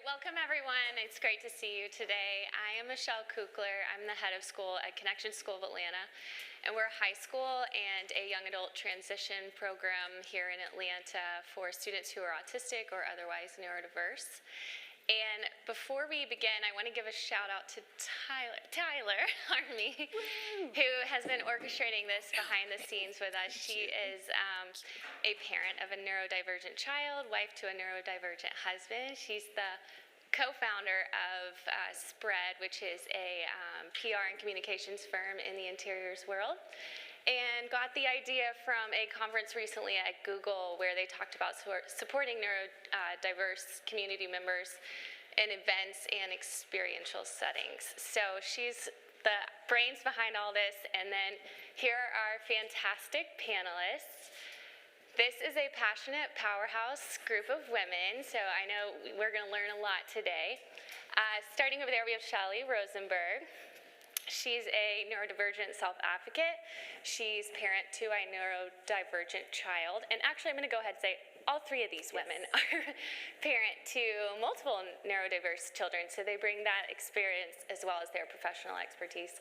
Welcome everyone. It's great to see you today. I am Michele Kukler. I'm the head of school at Connection School of Atlanta, and we're a high school and a young adult transition program here in Atlanta for students who are autistic or otherwise neurodiverse. And before we begin, I want to give a shout out to Tyler Army, who has been orchestrating this behind the scenes with us. She is a parent of a neurodivergent child, wife to a neurodivergent husband. She's the co-founder of Spread, which is a PR and communications firm in the interiors world, and got the idea from a conference recently at Google where they talked about supporting neurodiverse community members in events and experiential settings. So she's the brains behind all this, and then here are our fantastic panelists. This is a passionate powerhouse group of women, so I know we're going to learn a lot today. Starting over there, we have Shelly Rosenberg. She's a neurodivergent self-advocate. She's parent to a neurodivergent child. And actually, I'm going to go ahead and say all three of these women are parent to multiple neurodiverse children, so they bring that experience as well as their professional expertise.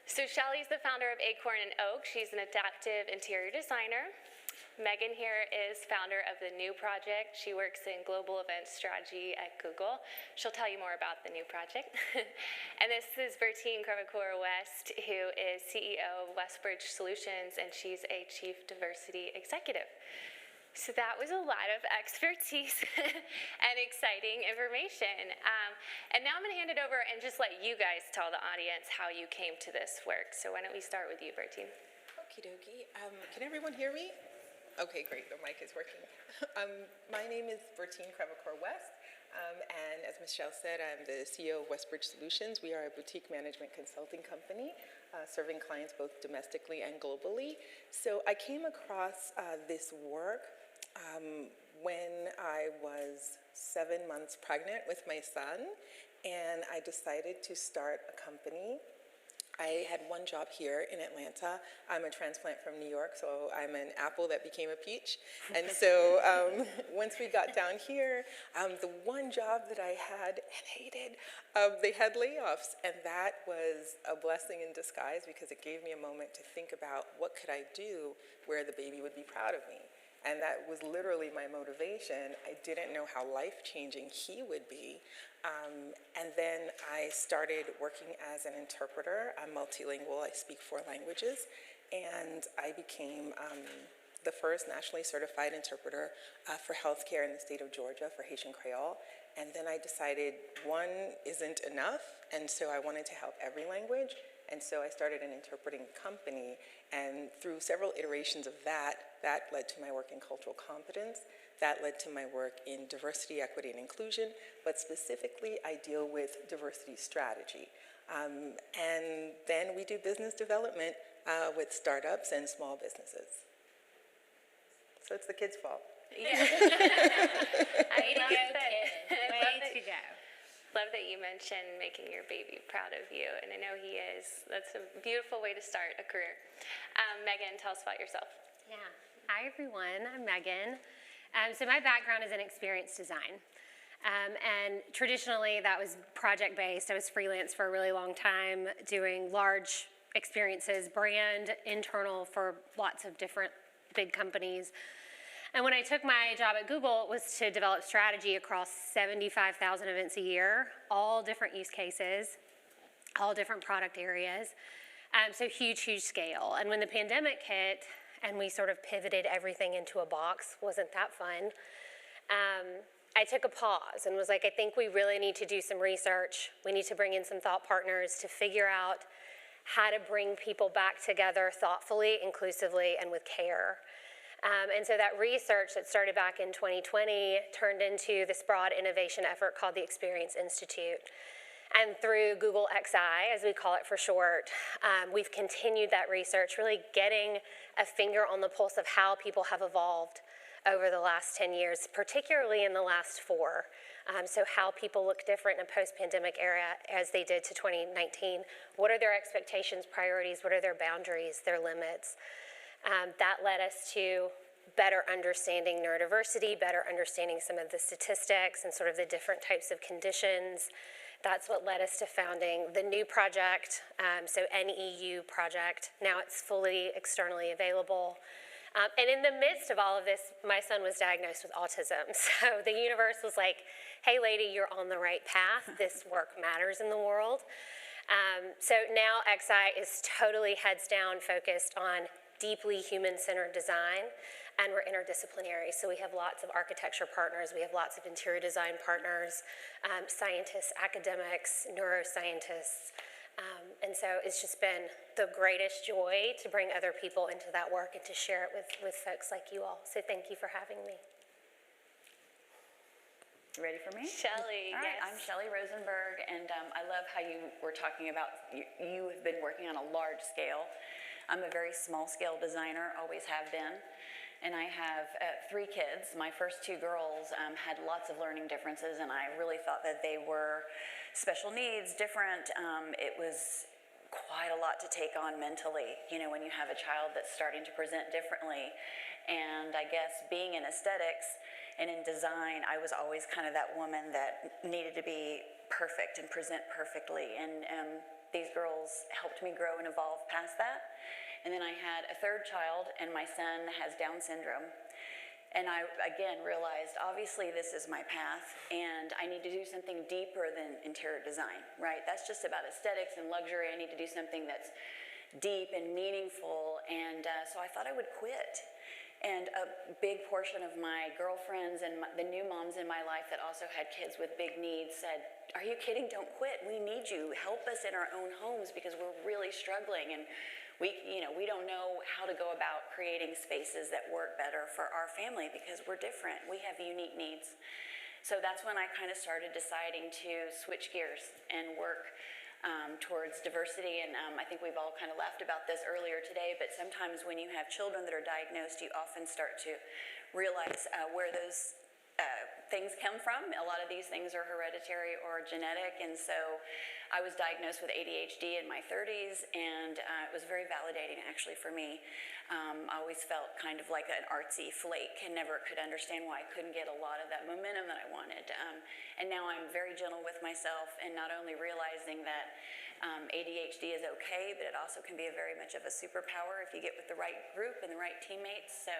So Shelly's the founder of Acorn Oak. She's an adaptive interior designer. Megan here is founder of the New Project. She works in global event strategy at Google. She'll tell you more about the New Project. And this is Berthine Crèvecoeur West, who is CEO of Westbridge Solutions, and she's a chief diversity executive. So that was a lot of expertise and exciting information. And now I'm going to hand it over and just let you guys tell the audience how you came to this work. So why don't we start with you, Berthine? Okie dokie. Can everyone hear me? Okay, great. The mic is working. My name is Berthine Crèvecoeur West, and as Michele said, I'm the CEO of Westbridge Solutions. We are a boutique management consulting company serving clients both domestically and globally. So I came across this work when I was 7 months pregnant with my son, and I decided to start a company. I had one job here in Atlanta. I'm a transplant from New York, so I'm an apple that became a peach. And so once we got down here, the one job that I had and hated, they had layoffs. And that was a blessing in disguise because it gave me a moment to think about what could I do where the baby would be proud of me. And that was literally my motivation. I didn't know how life-changing he would be. And then I started working as an interpreter. I'm multilingual, I speak 4 languages. And I became the first nationally certified interpreter for healthcare in the state of Georgia for Haitian Creole. And then I decided one isn't enough, and so I wanted to help every language. And so I started an interpreting company, and through several iterations of that led to my work in cultural competence. That led to my work in diversity, equity, and inclusion, but specifically I deal with diversity strategy. And then we do business development with startups and small businesses. So it's the kids' fault. Yeah. Way to go. Love that you mentioned making your baby proud of you, and I know he is. That's a beautiful way to start a career. Megan, tell us about yourself. Yeah. Hi, everyone. I'm Megan. So my background is in experience design. And traditionally, that was project-based. I was freelance for a really long time, doing large experiences, brand, internal for lots of different big companies. And when I took my job at Google, it was to develop strategy across 75,000 events a year, all different use cases, all different product areas. So huge, huge scale. And when the pandemic hit and we sort of pivoted everything into a box, wasn't that fun? I took a pause and was like, I think we really need to do some research. We need to bring in some thought partners to figure out how to bring people back together thoughtfully, inclusively, and with care. And so that research that started back in 2020 turned into this broad innovation effort called the Experience Institute. And through Google XI, as we call it for short, we've continued that research, really getting a finger on the pulse of how people have evolved over the last 10 years, particularly in the last 4. So how people look different in a post-pandemic era as they did to 2019. What are their expectations, priorities? What are their boundaries, their limits? That led us to better understanding neurodiversity, better understanding some of the statistics and sort of the different types of conditions. That's what led us to founding the new project, so NEU project. Now it's fully externally available. And in the midst of all of this, my son was diagnosed with autism. So the universe was like, hey lady, you're on the right path. This work matters in the world. So now XI is totally heads down focused on deeply human-centered design, and we're interdisciplinary. So we have lots of architecture partners, we have lots of interior design partners, scientists, academics, neuroscientists. And so it's just been the greatest joy to bring other people into that work and to share it with folks like you all. So thank you for having me. You ready for me? Shelley, All right, yes. I'm Shelly Rosenberg, and I love how you were talking about you have been working on a large scale. I'm a very small scale designer, always have been, and I have 3 kids. My first 2 girls had lots of learning differences, and I really thought that they were special needs, different. It was quite a lot to take on mentally, you know, when you have a child that's starting to present differently. And I guess being in aesthetics and in design, I was always kind of that woman that needed to be perfect and present perfectly. And these girls helped me grow and evolve past that. And then I had a 3rd child, and my son has Down syndrome. And I, again, realized, obviously, this is my path, and I need to do something deeper than interior design, right? That's just about aesthetics and luxury. I need to do something that's deep and meaningful, and so I thought I would quit. And a big portion of my girlfriends and the new moms in my life that also had kids with big needs said, are you kidding? Don't quit. We need you. Help us in our own homes because we're really struggling. And we don't know how to go about creating spaces that work better for our family because we're different. We have unique needs. So that's when I kind of started deciding to switch gears and work towards diversity. And I think we've all kind of laughed about this earlier today, but sometimes when you have children that are diagnosed, you often start to realize where those things come from. A lot of these things are hereditary or genetic, and so I was diagnosed with ADHD in my 30s, and it was very validating actually for me. I always felt kind of like an artsy flake and never could understand why I couldn't get a lot of that momentum that I wanted. And now I'm very gentle with myself, and not only realizing that ADHD is okay, but it also can be very much of a superpower if you get with the right group and the right teammates. So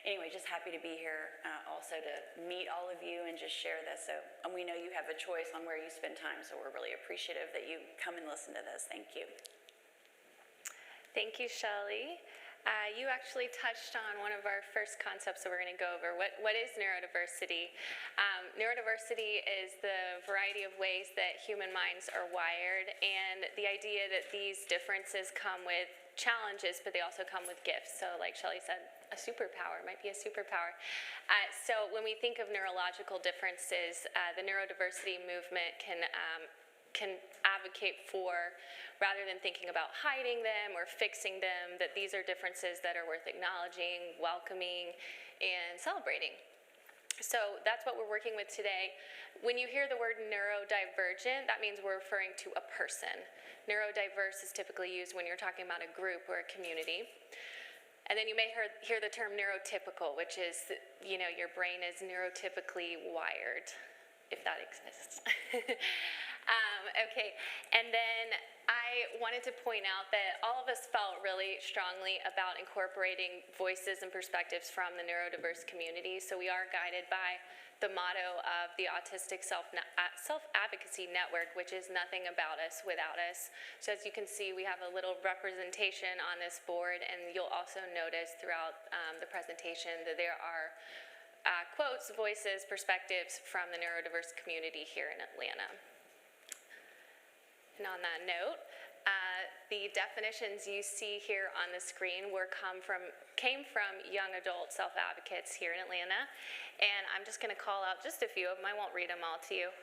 anyway, just happy to be here also to meet all of you and just share this. So we know you have a choice on where you spend time, so we're really appreciative that you come and listen to this. Thank you. Thank you, Shelley. You actually touched on one of our first concepts that we're going to go over. What is neurodiversity? Neurodiversity is the variety of ways that human minds are wired, and the idea that these differences come with challenges, but they also come with gifts. So like Shelley said, a superpower might be a superpower. So when we think of neurological differences, the neurodiversity movement can advocate for, rather than thinking about hiding them or fixing them, that these are differences that are worth acknowledging, welcoming, and celebrating. So that's what we're working with today. When you hear the word neurodivergent, that means we're referring to a person. Neurodiverse is typically used when you're talking about a group or a community. And then you may hear the term neurotypical, which is, your brain is neurotypically wired, if that exists. Okay, and then I wanted to point out that all of us felt really strongly about incorporating voices and perspectives from the neurodiverse community. So we are guided by the motto of the Autistic Self-Advocacy Network, which is nothing about us without us. So as you can see, we have a little representation on this board, and you'll also notice throughout the presentation that there are quotes, voices, perspectives from the neurodiverse community here in Atlanta. And on that note, the definitions you see here on the screen came from young adult self-advocates here in Atlanta, and I'm just going to call out just a few of them. I won't read them all to you.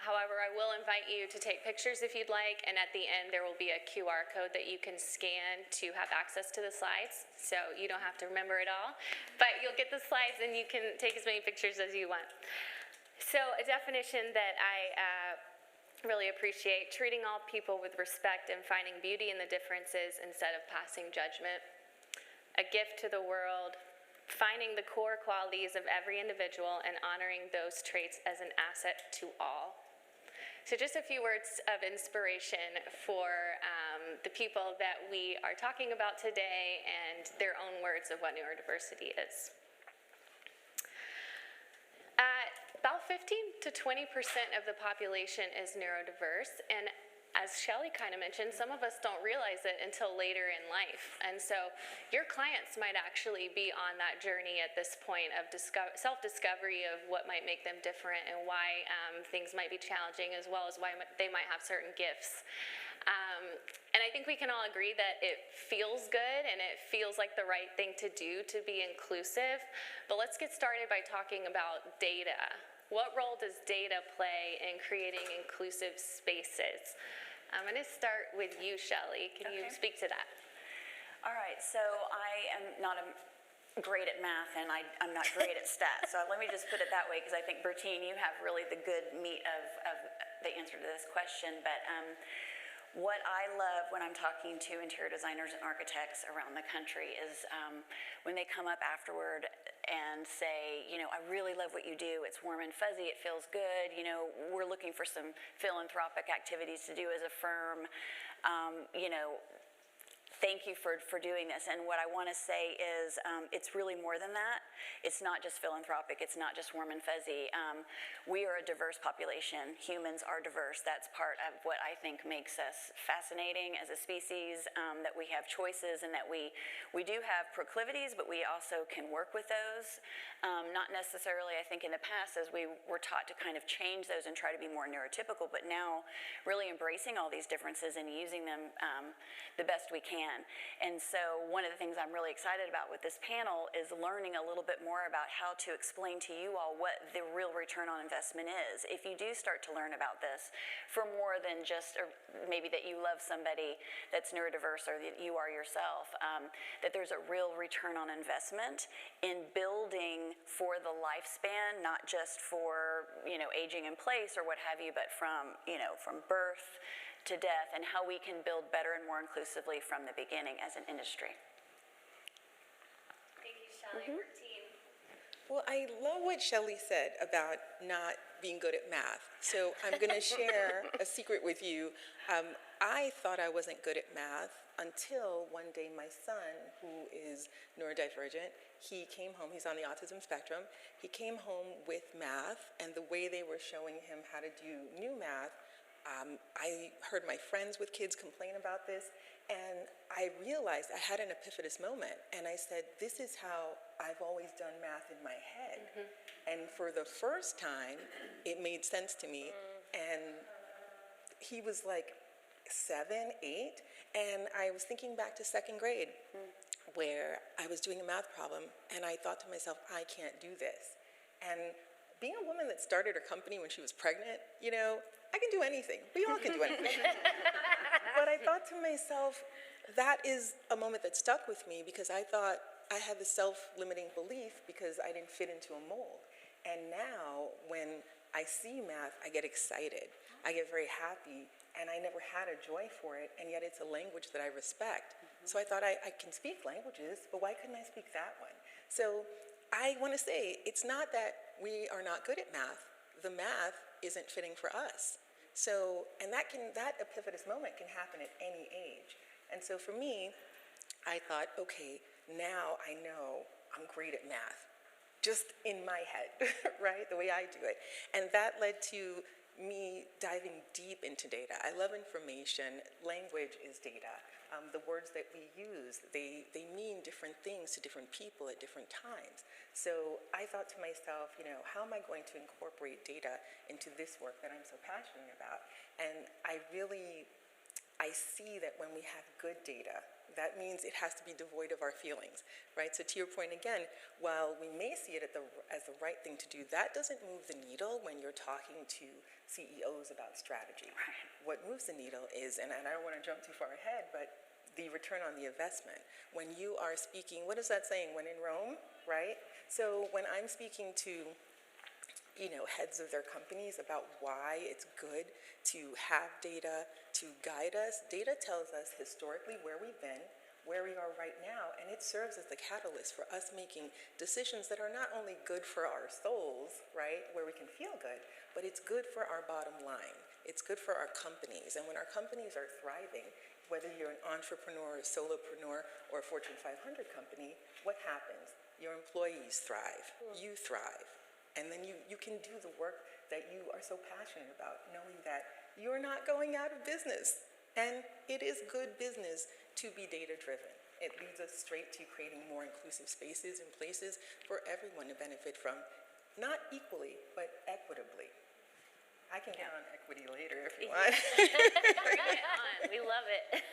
However, I will invite you to take pictures if you'd like, and at the end there will be a QR code that you can scan to have access to the slides, so you don't have to remember it all, but you'll get the slides and you can take as many pictures as you want. So a definition that I really appreciate: treating all people with respect and finding beauty in the differences instead of passing judgment. A gift to the world, defining the core qualities of every individual and honoring those traits as an asset to all. So just a few words of inspiration for the people that we are talking about today and their own words of what neurodiversity is. About 15 to 20% of the population is neurodiverse, and as Shelly kind of mentioned, some of us don't realize it until later in life. And so your clients might actually be on that journey at this point of self-discovery of what might make them different and why things might be challenging, as well as why they might have certain gifts. And I think we can all agree that it feels good and it feels like the right thing to do to be inclusive. But let's get started by talking about data. What role does data play in creating inclusive spaces? I'm going to start with you, Shelly. Can you speak to that? All right, so I am not great at math and I'm not great at stats. So let me just put it that way, because I think, Berthine, you have really the good meat of the answer to this question. But what I love when I'm talking to interior designers and architects around the country is when they come up afterward and say, you know, I really love what you do. It's warm and fuzzy. It feels good. You know, we're looking for some philanthropic activities to do as a firm. You know, thank you for doing this. And what I want to say is it's really more than that. It's not just philanthropic. It's not just warm and fuzzy. We are a diverse population. Humans are diverse. That's part of what I think makes us fascinating as a species, that we have choices and that we do have proclivities, but we also can work with those. Not necessarily, I think, in the past, as we were taught to kind of change those and try to be more neurotypical, but now really embracing all these differences and using them the best we can. And so one of the things I'm really excited about with this panel is learning a little bit more about how to explain to you all what the real return on investment is. If you do start to learn about this for more than just, or maybe that you love somebody that's neurodiverse or that you are yourself, that there's a real return on investment in building for the lifespan, not just for, you know, aging in place or what have you, but from, you know, from birth to death, and how we can build better and more inclusively from the beginning as an industry. Thank you, Shelly. Berthine. Well, I love what Shelly said about not being good at math. So I'm going to share a secret with you. I thought I wasn't good at math until one day my son, who is neurodivergent, he came home, he's on the autism spectrum, he came home with math, and the way they were showing him how to do new math, I heard my friends with kids complain about this, and I realized I had an epiphanous moment, and I said, this is how I've always done math in my head. And for the first time, it made sense to me, and he was like 7, 8, and I was thinking back to second grade, where I was doing a math problem, and I thought to myself, I can't do this. And being a woman that started her company when she was pregnant, you know, I can do anything. We all can do anything. But I thought to myself, that is a moment that stuck with me, because I thought I had the self-limiting belief because I didn't fit into a mold. And now, when I see math, I get excited. I get very happy, and I never had a joy for it, and yet it's a language that I respect. So I thought I can speak languages, but why couldn't I speak that one? So I want to say, it's not that we are not good at math. The math isn't fitting for us. So, and that epiphanous moment can happen at any age. And so for me, I thought, okay, now I know I'm great at math, just in my head, right? The way I do it. And that led to me diving deep into data. I love information. Language is data. The words that we use, they mean different things to different people at different times. So I thought to myself, you know, how am I going to incorporate data into this work that I'm so passionate about? And I see that when we have good data, that means it has to be devoid of our feelings, right? So to your point again, while we may see it as the right thing to do, that doesn't move the needle when you're talking to CEOs about strategy. Right. What moves the needle is, and I don't want to jump too far ahead, but the return on the investment. When you are speaking, what is that saying? When in Rome, right? So when I'm speaking to, you know, heads of their companies about why it's good to have data to guide us, data tells us historically where we've been, where we are right now, and it serves as the catalyst for us making decisions that are not only good for our souls, right, where we can feel good, but it's good for our bottom line. It's good for our companies, and when our companies are thriving, whether you're an entrepreneur, a solopreneur, or a Fortune 500 company, what happens? Your employees thrive, you thrive, and then you can do the work that you are so passionate about, knowing that you're not going out of business. And it is good business to be data-driven. It leads us straight to creating more inclusive spaces and places for everyone to benefit from, not equally, but equitably. I can get on equity later if you want. Bring it on. We love it.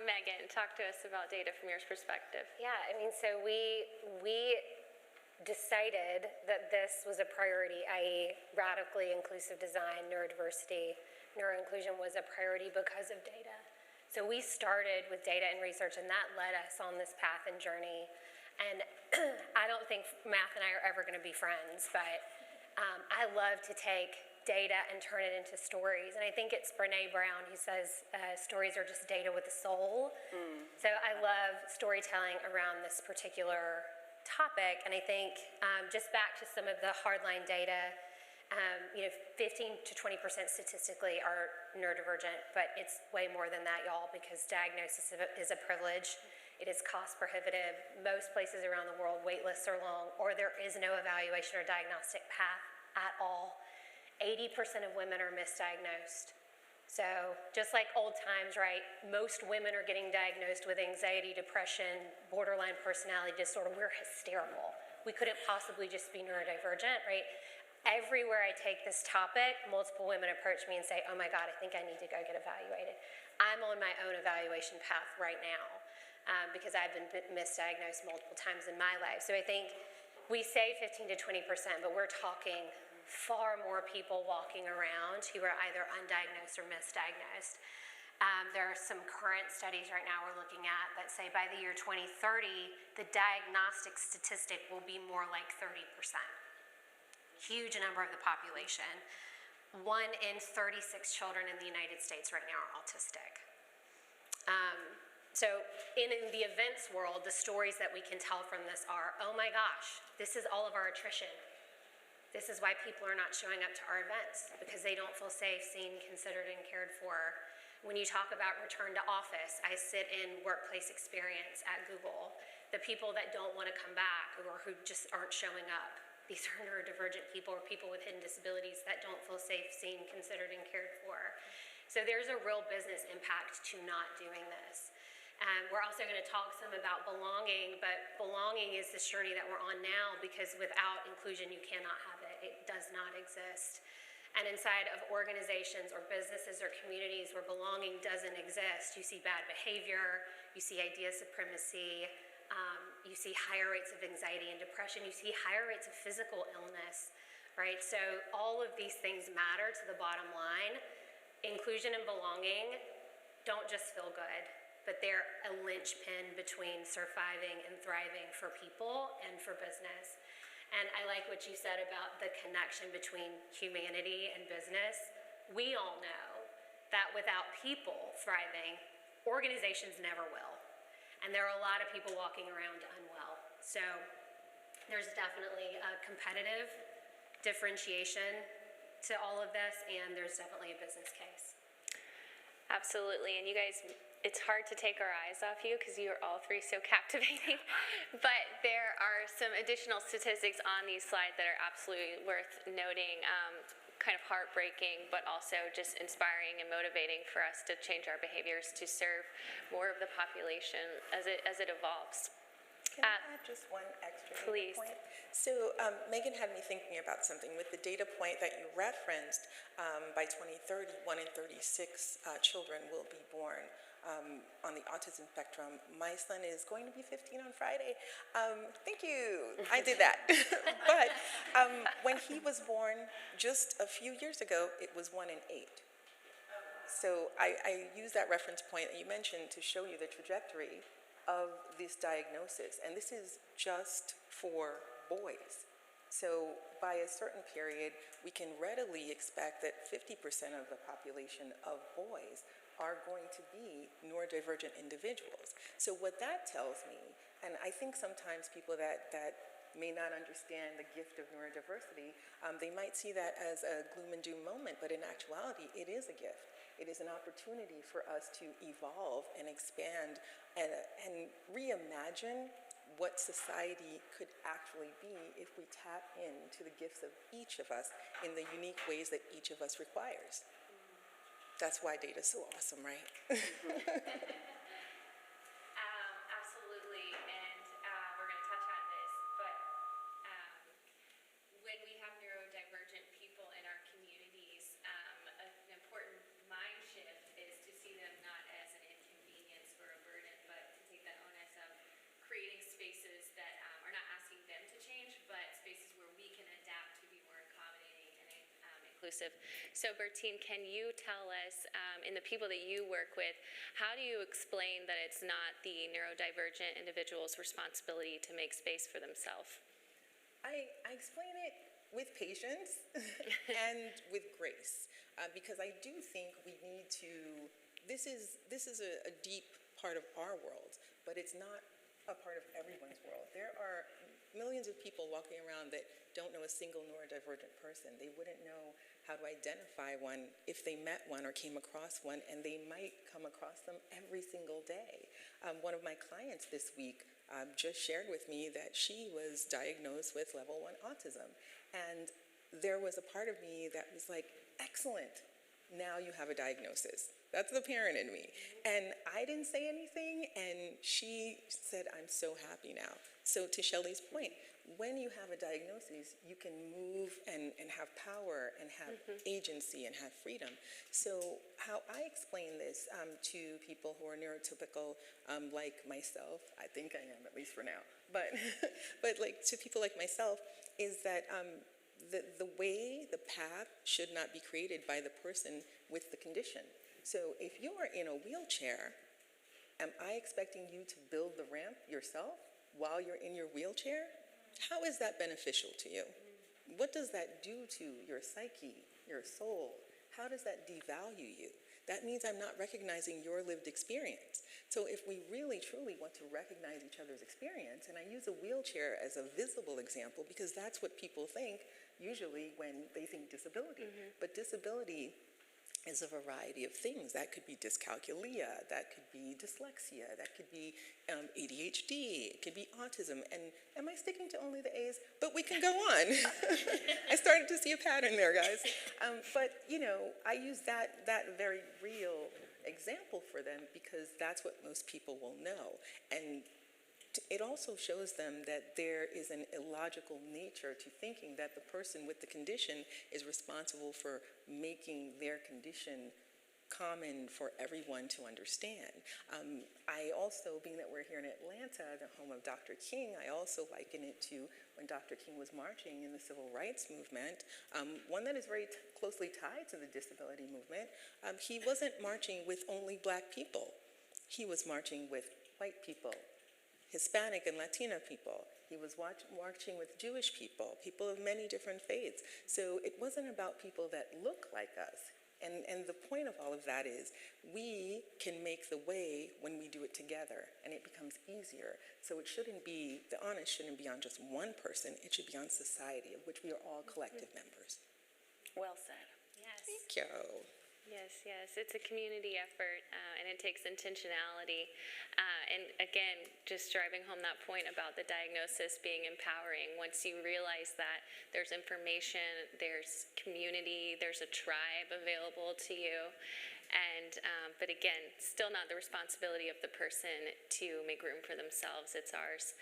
Megan, talk to us about data from your perspective. Yeah, I mean, so we decided that this was a priority, i.e. radically inclusive design, neurodiversity, neuroinclusion was a priority because of data. So we started with data and research, and that led us on this path and journey. And I don't think math and I are ever going to be friends, but I love to take data and turn it into stories. And I think it's Brené Brown who says stories are just data with a soul. So I love storytelling around this particular topic. And I think just back to some of the hardline data, 15 to 20% statistically are neurodivergent, but it's way more than that, y'all, because diagnosis is a privilege. It is cost prohibitive. Most places around the world, wait lists are long, or there is no evaluation or diagnostic path at all. 80% of women are misdiagnosed. So just like old times, right, most women are getting diagnosed with anxiety, depression, borderline personality disorder. We're hysterical. We couldn't possibly just be neurodivergent, right? Everywhere I take this topic, multiple women approach me and say, oh my God, I think I need to go get evaluated. I'm on my own evaluation path right now because I've been misdiagnosed multiple times in my life. So I think we say 15 to 20%, but we're talking far more people walking around who are either undiagnosed or misdiagnosed. There are some current studies right now we're looking at that say by the year 2030, the diagnostic statistic will be more like 30%. Huge number of the population. 1 in 36 children in the United States right now are autistic. So in the events world, the stories that we can tell from this are, oh my gosh, this is all of our attrition. This is why people are not showing up to our events, because they don't feel safe, seen, considered, and cared for. When you talk about return to office, I sit in workplace experience at Google. The people that don't want to come back or who just aren't showing up, these are neurodivergent people or people with hidden disabilities that don't feel safe, seen, considered, and cared for. So there's a real business impact to not doing this. We're also going to talk some about belonging, but belonging is this journey that we're on now, because without inclusion, you cannot have it. It does not exist. And inside of organizations or businesses or communities where belonging doesn't exist, you see bad behavior, you see idea supremacy, you see higher rates of anxiety and depression, you see higher rates of physical illness, right? So all of these things matter to the bottom line. Inclusion and belonging don't just feel good, but they're a linchpin between surviving and thriving for people and for business. And I like what you said about the connection between humanity and business. We all know that without people thriving, organizations never will. And there are a lot of people walking around unwell. So there's definitely a competitive differentiation to all of this, and there's definitely a business case. Absolutely, and you guys, it's hard to take our eyes off you because you are all three so captivating, but there are some additional statistics on these slides that are absolutely worth noting, kind of heartbreaking, but also just inspiring and motivating for us to change our behaviors to serve more of the population as it evolves. Can I add just one extra Please. data point? So Megan had me thinking about something with the data point that you referenced. By 2030, 1 in 36 children will be born on the autism spectrum. My son is going to be 15 on Friday. Thank you. I did that. But when he was born just a few years ago, it was 1 in 8. So I use that reference point that you mentioned to show you the trajectory of this diagnosis. And this is just for boys. So by a certain period, we can readily expect that 50% of the population of boys are going to be neurodivergent individuals. So what that tells me, and I think sometimes people that may not understand the gift of neurodiversity, they might see that as a gloom and doom moment, but in actuality, it is a gift. It is an opportunity for us to evolve and expand and reimagine what society could actually be if we tap into the gifts of each of us in the unique ways that each of us requires. That's why data is so awesome, right? Absolutely, and we're going to touch on this, but when we have neurodivergent people in our communities, an important mind shift is to see them not as an inconvenience or a burden, but to take that onus of creating spaces that are not asking them to change, but spaces where we can adapt to be more accommodating and inclusive. So Berthine, can you tell us, in the people that you work with, how do you explain that it's not the neurodivergent individual's responsibility to make space for themselves? I explain it with patience and with grace, because I do think we need to, this is a deep part of our world, but it's not a part of everyone's world. There are millions of people walking around that don't know a single neurodivergent person. They wouldn't know how to identify one if they met one or came across one, and they might come across them every single day. One of my clients this week just shared with me that she was diagnosed with level 1 autism, and there was a part of me that was like, excellent, now you have a diagnosis. That's the parent in me. And I didn't say anything, and she said, I'm so happy now. So to Shelly's point, when you have a diagnosis, you can move and have power and have agency and have freedom. So how I explain this to people who are neurotypical, like myself, I think I am, at least for now, but, but like to people like myself, is that the way, the path should not be created by the person with the condition. So if you are in a wheelchair, am I expecting you to build the ramp yourself while you're in your wheelchair? How is that beneficial to you? What does that do to your psyche, your soul? How does that devalue you? That means I'm not recognizing your lived experience. So if we really, truly want to recognize each other's experience, and I use a wheelchair as a visible example because that's what people think usually when they think disability. But disability is a variety of things. That could be dyscalculia, that could be dyslexia, that could be ADHD, it could be autism. And am I sticking to only the A's? But we can go on. I started to see a pattern there, guys. But you know, I use that very real example for them because that's what most people will know. And it also shows them that there is an illogical nature to thinking that the person with the condition is responsible for making their condition common for everyone to understand. I also, being that we're here in Atlanta, the home of Dr. King, I also liken it to when Dr. King was marching in the civil rights movement, one that is very closely tied to the disability movement. He wasn't marching with only Black people. He was marching with white people, Hispanic and Latino people. He was marching with Jewish people, people of many different faiths. So it wasn't about people that look like us. And the point of all of that is we can make the way when we do it together, and it becomes easier. So it shouldn't be, the onus shouldn't be on just one person, it should be on society, of which we are all collective members. Well said. Yes. Thank you. Yes, yes. It's a community effort, and it takes intentionality. And again, just driving home that point about the diagnosis being empowering. Once you realize that there's information, there's community, there's a tribe available to you. And, but again, still not the responsibility of the person to make room for themselves. It's ours.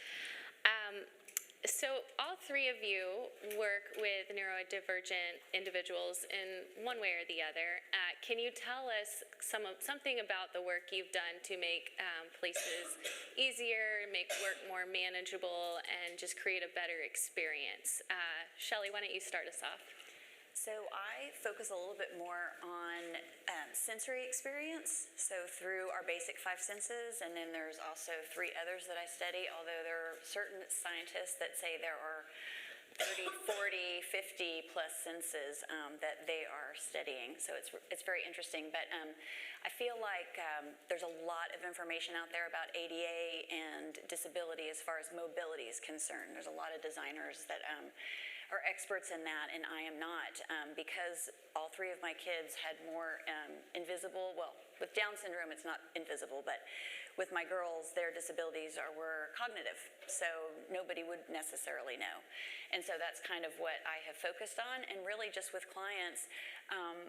So all three of you work with neurodivergent individuals in one way or the other. Can you tell us something about the work you've done to make places easier, make work more manageable, and just create a better experience? Shelly, why don't you start us off? So I focus a little bit more on sensory experience, so through our basic 5 senses, and then there's also 3 others that I study, although there are certain scientists that say there are 30, 40, 50 plus senses that they are studying. So it's very interesting. But I feel like there's a lot of information out there about ADA and disability as far as mobility is concerned. There's a lot of designers that are experts in that, and I am not, because all three of my kids had more invisible, well, with Down syndrome it's not invisible, but with my girls, their disabilities were cognitive, so nobody would necessarily know. And so that's kind of what I have focused on, and really just with clients,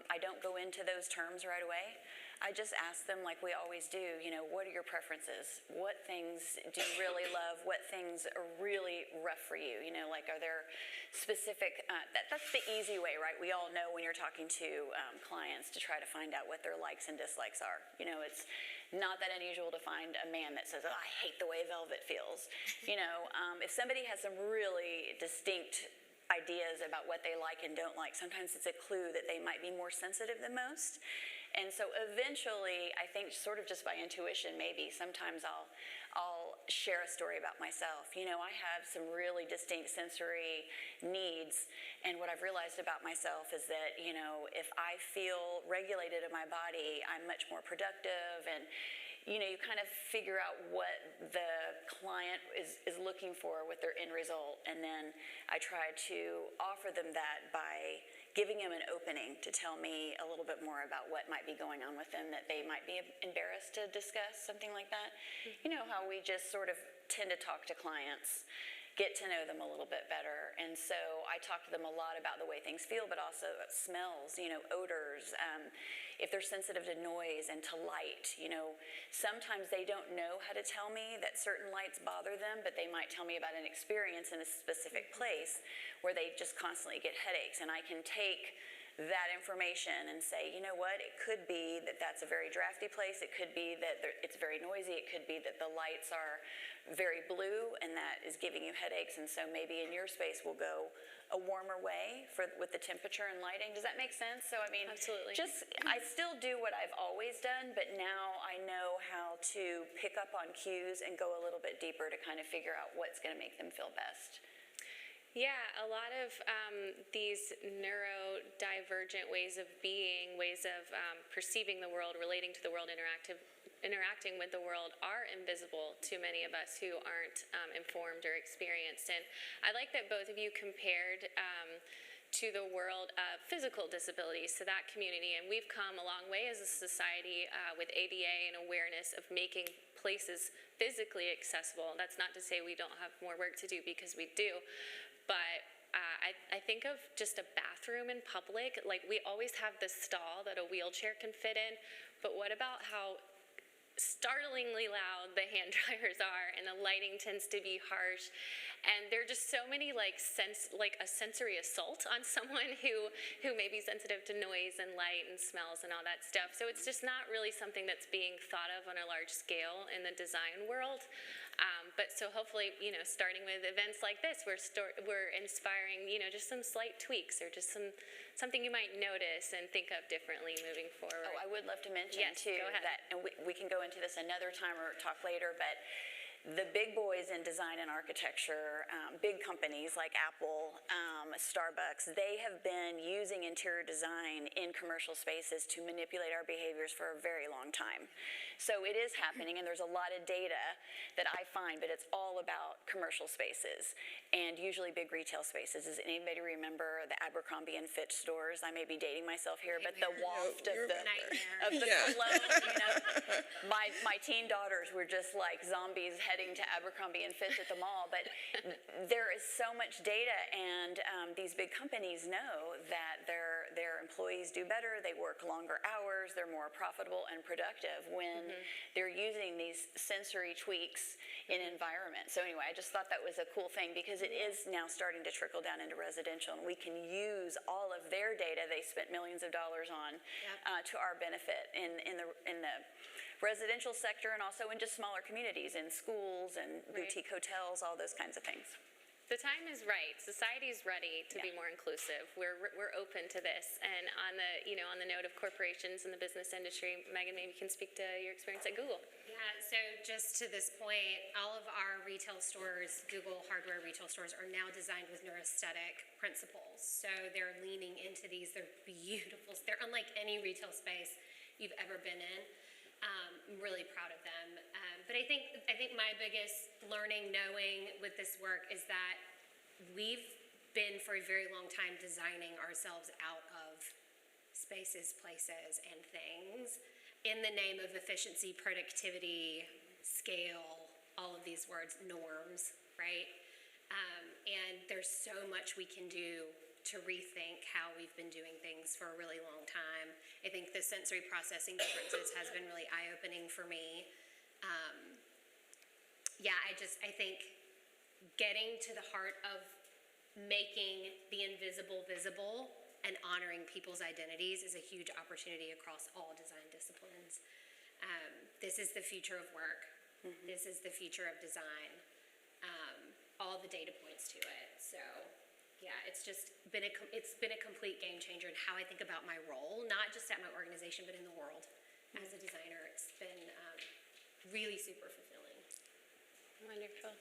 I don't go into those terms right away. I just ask them, like we always do, you know, what are your preferences? What things do you really love? What things are really rough for you? You know, like are there specific, that's the easy way, right? We all know when you're talking to clients to try to find out what their likes and dislikes are. You know, it's not that unusual to find a man that says, oh, I hate the way velvet feels. You know, if somebody has some really distinct ideas about what they like and don't like, sometimes it's a clue that they might be more sensitive than most. And so eventually, I think sort of just by intuition, maybe sometimes I'll share a story about myself. You know, I have some really distinct sensory needs, and what I've realized about myself is that, you know, if I feel regulated in my body, I'm much more productive, and you know, you kind of figure out what the client is looking for with their end result, and then I try to offer them that by giving them an opening to tell me a little bit more about what might be going on with them that they might be embarrassed to discuss, something like that. Mm-hmm. You know how we just sort of tend to talk to clients, get to know them a little bit better. And so I talk to them a lot about the way things feel, but also smells, you know, odors, if they're sensitive to noise and to light. You know, sometimes they don't know how to tell me that certain lights bother them, but they might tell me about an experience in a specific place where they just constantly get headaches. And I can take that information and say, you know what, it could be that that's a very drafty place, it could be that it's very noisy, it could be that the lights are very blue and that is giving you headaches, and so maybe in your space we'll go a warmer way with the temperature and lighting. Does that make sense? So I mean, absolutely. I still do what I've always done, but now I know how to pick up on cues and go a little bit deeper to kind of figure out what's going to make them feel best. Yeah, a lot of these neurodivergent ways of being, ways of perceiving the world, relating to the world, interacting with the world are invisible to many of us who aren't informed or experienced. And I like that both of you compared to the world of physical disabilities, to that community. And we've come a long way as a society with ADA and awareness of making places physically accessible. That's not to say we don't have more work to do, because we do. But I think of just a bathroom in public. Like, we always have this stall that a wheelchair can fit in, but what about how startlingly loud the hand dryers are, and the lighting tends to be harsh, and there are just so many like a sensory assault on someone who may be sensitive to noise and light and smells and all that stuff. So it's just not really something that's being thought of on a large scale in the design world. But so hopefully, you know, starting with events like this, we're inspiring, you know, just some slight tweaks, or just something you might notice and think of differently moving forward. Oh, I would love to mention too that, and we can go into this another time or talk later, but the big boys in design and architecture, big companies like Apple, Starbucks, they have been using interior design in commercial spaces to manipulate our behaviors for a very long time. So it is happening, and there's a lot of data that I find, but it's all about commercial spaces and usually big retail spaces. Does anybody remember the Abercrombie and Fitch stores? I may be dating myself here, but the waft of the cologne, you know. My teen daughters were just like zombies heading to Abercrombie and Fitch at the mall, but there is so much data, and these big companies know that their employees do better, they work longer hours, they're more profitable and productive when they're using these sensory tweaks in environment. So anyway, I just thought that was a cool thing, because it is now starting to trickle down into residential, and we can use all of their data they spent millions of dollars on to our benefit in the residential sector, and also in just smaller communities, in schools and boutique hotels, all those kinds of things. The time is right. Society's ready to be more inclusive. We're open to this. And on the note of corporations and the business industry, Megan, maybe you can speak to your experience at Google. Yeah, So just to this point, all of our retail stores, Google hardware retail stores, are now designed with neuroaesthetic principles. So they're leaning into these. They're beautiful. They're unlike any retail space you've ever been in. I'm really proud of them. But I think my biggest learning, knowing with this work, is that we've been for a very long time designing ourselves out of spaces, places, and things in the name of efficiency, productivity, scale, all of these words, norms, right? And there's so much we can do to rethink how we've been doing things for a really long time. I think the sensory processing differences has been really eye-opening for me. I think getting to the heart of making the invisible visible and honoring people's identities is a huge opportunity across all design disciplines. This is the future of work. Mm-hmm. This is the future of design. All the data points to it. So, yeah, it's been a complete game changer in how I think about my role, not just at my organization, but in the world. As a designer, it's been really super fulfilling. Wonderful.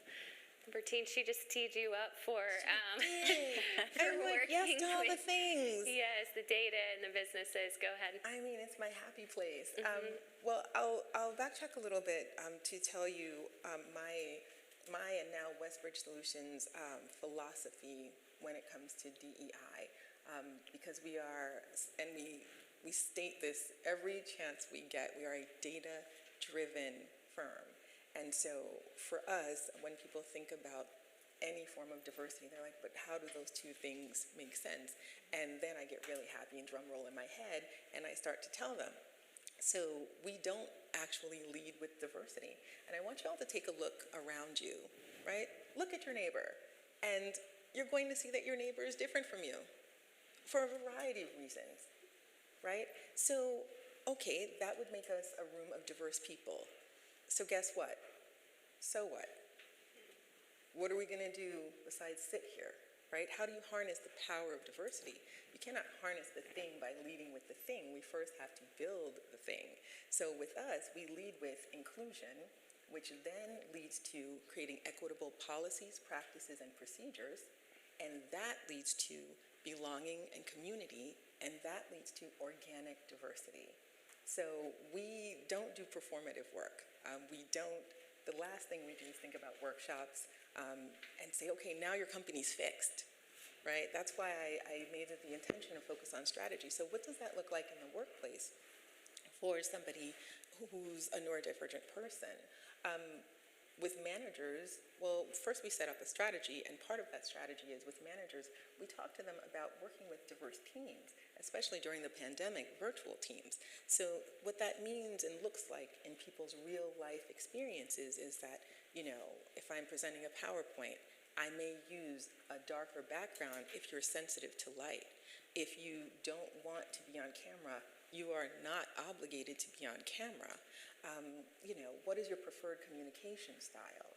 Berthine, she just teed you up for I'm like, yes to all the things. Yes, the data and the businesses. Go ahead. I mean, it's my happy place. Well, I'll backtrack a little bit to tell you my and now Westbridge Solutions philosophy when it comes to DEI, because we are, and we state this every chance we get, we are a data-driven firm. And so for us, when people think about any form of diversity, they're like, but how do those two things make sense? And then I get really happy and drum roll in my head, and I start to tell them. So we don't actually lead with diversity. And I want you all to take a look around you, right? Look at your neighbor, and you're going to see that your neighbor is different from you for a variety of reasons, right? So, okay, that would make us a room of diverse people. So guess what? So what? What are we going to do besides sit here, right? How do you harness the power of diversity? You cannot harness the thing by leading with the thing. We first have to build the thing. So with us, we lead with inclusion, which then leads to creating equitable policies, practices, and procedures, and that leads to belonging and community, and that leads to organic diversity. So we don't do performative work. The last thing we do is think about workshops and say, okay, now your company's fixed, right? That's why I made it the intention to focus on strategy. So what does that look like in the workplace for somebody who's a neurodivergent person? With managers, well, first we set up a strategy, and part of that strategy is with managers, we talk to them about working with diverse teams, especially during the pandemic, virtual teams. So what that means and looks like in people's real life experiences is that, if I'm presenting a PowerPoint, I may use a darker background if you're sensitive to light. If you don't want to be on camera, you are not obligated to be on camera. What is your preferred communication style?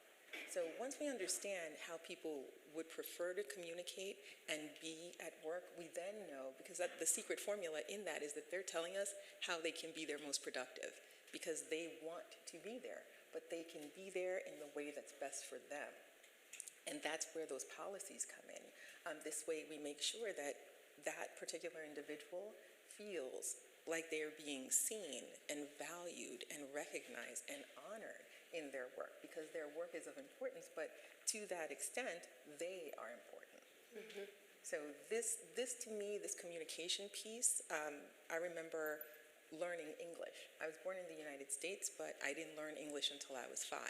So once we understand how people would prefer to communicate and be at work, we then know, because the secret formula in that is that they're telling us how they can be their most productive, because they want to be there, but they can be there in the way that's best for them. And that's where those policies come in. This way we make sure that that particular individual feels like they're being seen and valued and recognized and honored in their work, because their work is of importance, but to that extent, they are important. Mm-hmm. So this to me, this communication piece, I remember learning English. I was born in the United States, but I didn't learn English until I was 5.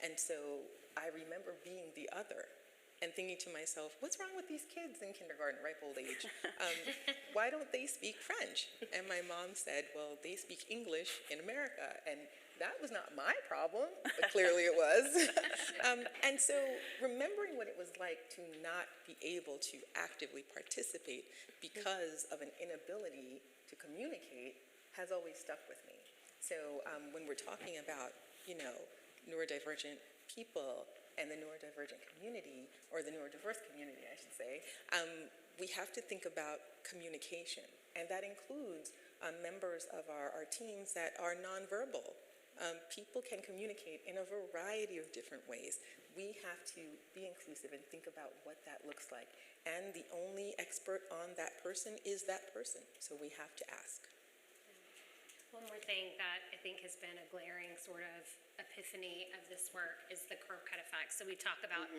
And so I remember being the other and thinking to myself, what's wrong with these kids in kindergarten, ripe old age? Why don't they speak French? And my mom said, well, they speak English in America. And that was not my problem, but clearly it was. And so remembering what it was like to not be able to actively participate because of an inability to communicate has always stuck with me. So when we're talking about, neurodivergent people and the neurodivergent community, or the neurodiverse community, I should say, we have to think about communication. And that includes members of our teams that are nonverbal. People can communicate in a variety of different ways. We have to be inclusive and think about what that looks like. And the only expert on that person is that person. So we have to ask. One more thing that I think has been a glaring sort of epiphany of this work is the curb cut effect. So we talked about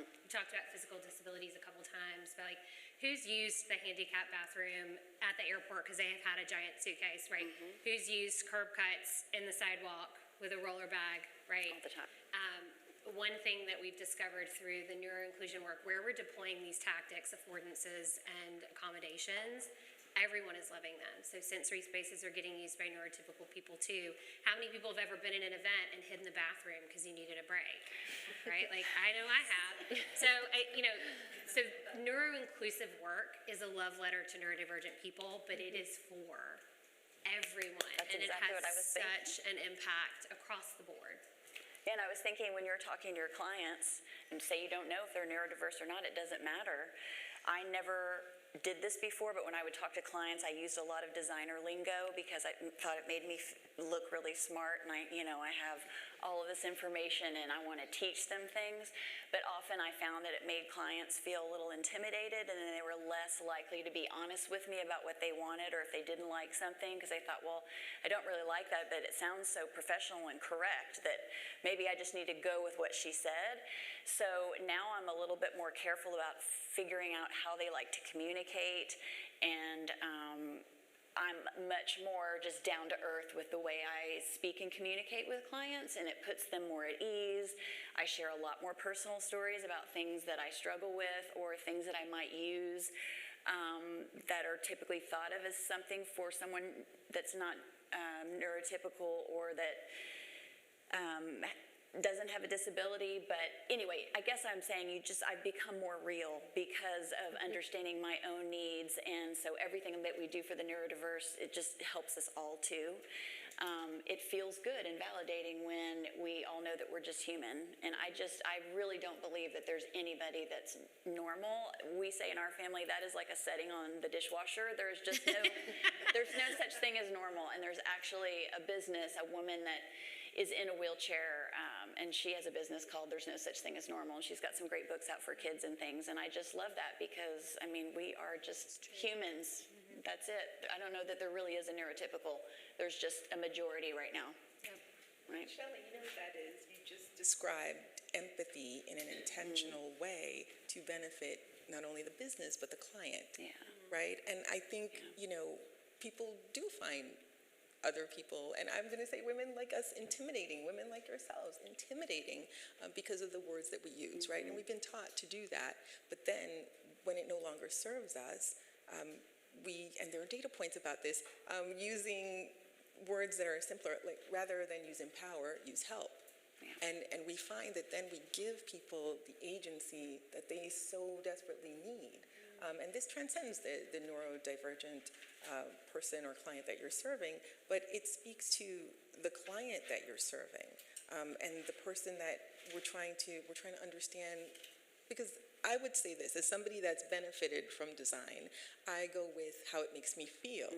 physical disabilities a couple times, but like who's used the handicap bathroom at the airport because they have had a giant suitcase, right? Who's used curb cuts in the sidewalk with a roller bag, right? All the time. One thing that we've discovered through the neuro-inclusion work, where we're deploying these tactics, affordances, and accommodations, everyone is loving them. So sensory spaces are getting used by neurotypical people too. How many people have ever been in an event and hid in the bathroom because you needed a break, right? Like I know I have. So so neuro-inclusive work is a love letter to neurodivergent people, but it is for everyone. That's and exactly it what I has was thinking. such an impact across the board. And I was thinking when you're talking to your clients and say you don't know if they're neurodiverse or not, it doesn't matter. I never did this before, but when I would talk to clients, I used a lot of designer lingo because I thought it made me look really smart, and I have all of this information and I want to teach them things. But often I found that it made clients feel a little intimidated, and then they were less likely to be honest with me about what they wanted or if they didn't like something, because they thought, well, I don't really like that, but it sounds so professional and correct that maybe I just need to go with what she said. So now I'm a little bit more careful about figuring out how they like to communicate, and I'm much more just down to earth with the way I speak and communicate with clients, and it puts them more at ease. I share a lot more personal stories about things that I struggle with or things that I might use that are typically thought of as something for someone that's not neurotypical or that doesn't have a disability. But anyway, I guess I'm saying I've become more real because of understanding my own needs, and so everything that we do for the neurodiverse, it just helps us all too. It feels good and validating when we all know that we're just human, and I really don't believe that there's anybody that's normal. We say in our family that is like a setting on the dishwasher. There's just no there's no such thing as normal, and there's actually a woman that is in a wheelchair, and she has a business called There's No Such Thing as Normal, and she's got some great books out for kids and things, and I just love that because, I mean, we are just humans. That's it. I don't know that there really is a neurotypical. There's just a majority right now. Yep. Right? Shelly, you know what that is? You just described empathy in an intentional way to benefit not only the business but the client. Yeah. Right? And I think, people do find other people, and I'm going to say women like us intimidating, women like yourselves intimidating because of the words that we use, right? And we've been taught to do that, but then when it no longer serves us, and there are data points about this, using words that are simpler, like rather than use empower, use help. Yeah. And we find that then we give people the agency that they so desperately need. And this transcends the neurodivergent person or client that you're serving, but it speaks to the client that you're serving, and the person that we're trying to understand. Because I would say this, as somebody that's benefited from design, I go with how it makes me feel,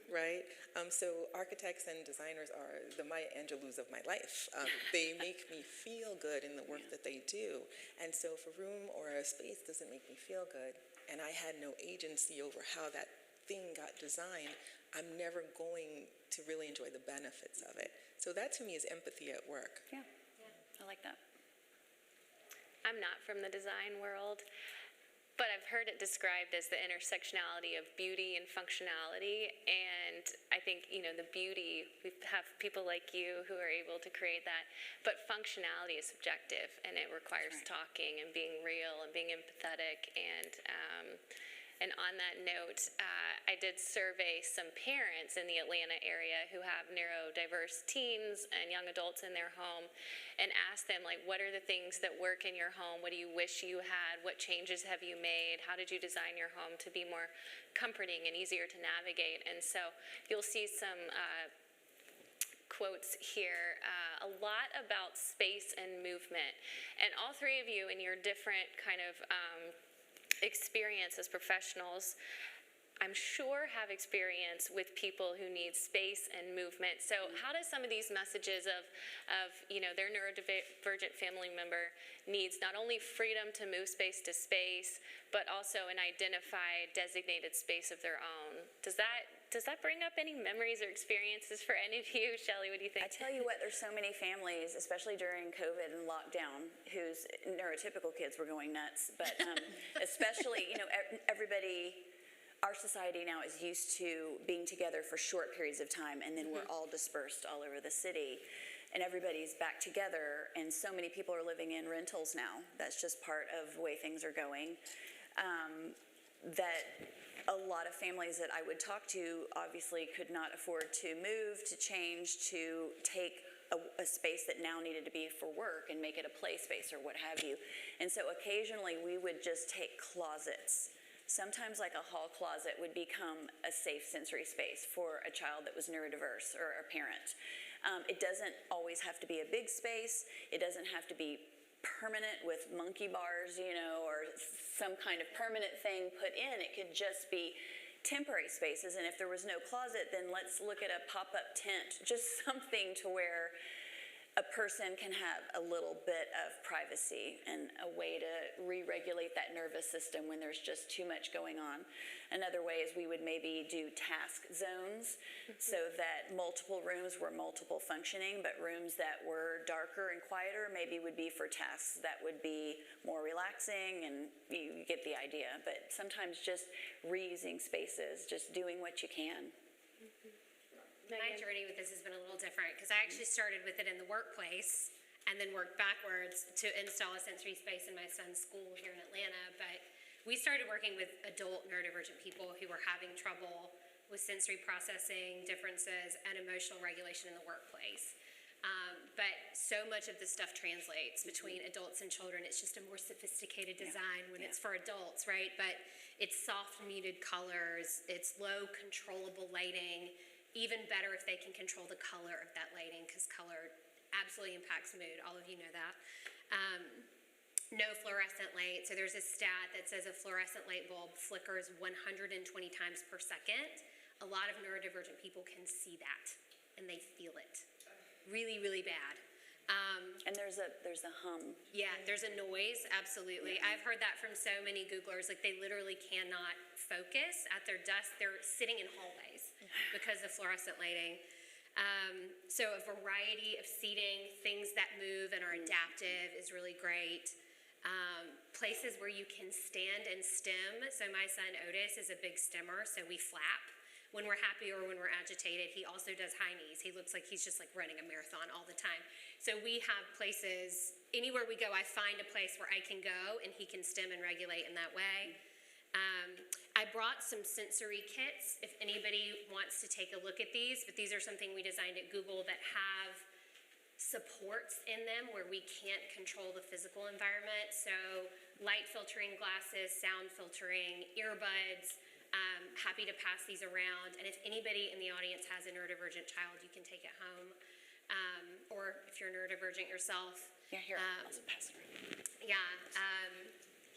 right? So architects and designers are the Maya Angelou's of my life. They make me feel good in the work that they do. And so if a room or a space doesn't make me feel good, and I had no agency over how that thing got designed, I'm never going to really enjoy the benefits of it. So that to me is empathy at work. Yeah. I like that. I'm not from the design world, but I've heard it described as the intersectionality of beauty and functionality. And I think, the beauty, we have people like you who are able to create that, but functionality is subjective, and it requires talking and being real and being empathetic. And on that note, I did survey some parents in the Atlanta area who have neurodiverse teens and young adults in their home, and asked them, like, what are the things that work in your home? What do you wish you had? What changes have you made? How did you design your home to be more comforting and easier to navigate? And so you'll see some quotes here, a lot about space and movement. And all three of you in your different kind of experience as professionals I'm sure have experience with people who need space and movement. So how does some of these messages of their neurodivergent family member needs not only freedom to move space to space, but also an identified designated space of their own? Does that bring up any memories or experiences for any of you? Shelly, what do you think? I tell you what, there's so many families, especially during COVID and lockdown, whose neurotypical kids were going nuts. But especially, everybody, our society now is used to being together for short periods of time, and then we're all dispersed all over the city. And everybody's back together, and so many people are living in rentals now. That's just part of the way things are going. That a lot of families that I would talk to obviously could not afford to move, to change, to take a space that now needed to be for work and make it a play space or what have you. And so occasionally we would just take closets. Sometimes like a hall closet would become a safe sensory space for a child that was neurodiverse or a parent. It doesn't always have to be a big space. It doesn't have to be permanent with monkey bars, or some kind of permanent thing put in. It could just be temporary spaces. And if there was no closet, then let's look at a pop-up tent, just something to where a person can have a little bit of privacy and a way to re-regulate that nervous system when there's just too much going on. Another way is we would maybe do task zones so that multiple rooms were multiple functioning, but rooms that were darker and quieter maybe would be for tasks that would be more relaxing, and you get the idea. But sometimes just reusing spaces, just doing what you can. My journey with this has been a little different because I actually started with it in the workplace and then worked backwards to install a sensory space in my son's school here in Atlanta. But we started working with adult neurodivergent people who were having trouble with sensory processing differences and emotional regulation in the workplace. But so much of this stuff translates between adults and children. It's just a more sophisticated design when it's for adults, right? But it's soft muted colors, it's low controllable lighting. Even better if they can control the color of that lighting, because color absolutely impacts mood. All of you know that. No fluorescent light. So there's a stat that says a fluorescent light bulb flickers 120 times per second. A lot of neurodivergent people can see that, and they feel it. Really, really bad. And there's a hum. Yeah, there's a noise, absolutely. I've heard that from so many Googlers, like they literally cannot focus at their desk. They're sitting in hallways because of fluorescent lighting. So a variety of seating, things that move and are adaptive is really great. Places where you can stand and stim. So my son Otis is a big stimmer, so we flap when we're happy or when we're agitated. He also does high knees. He looks like he's just like running a marathon all the time. So we have places, anywhere we go, I find a place where I can go and he can stim and regulate in that way. I brought some sensory kits if anybody wants to take a look at these, but these are something we designed at Google that have supports in them where we can't control the physical environment. So light filtering glasses, sound filtering, earbuds. Happy to pass these around, and if anybody in the audience has a neurodivergent child, you can take it home, or if you're neurodivergent yourself. Yeah, here, I'll pass it around. Yeah,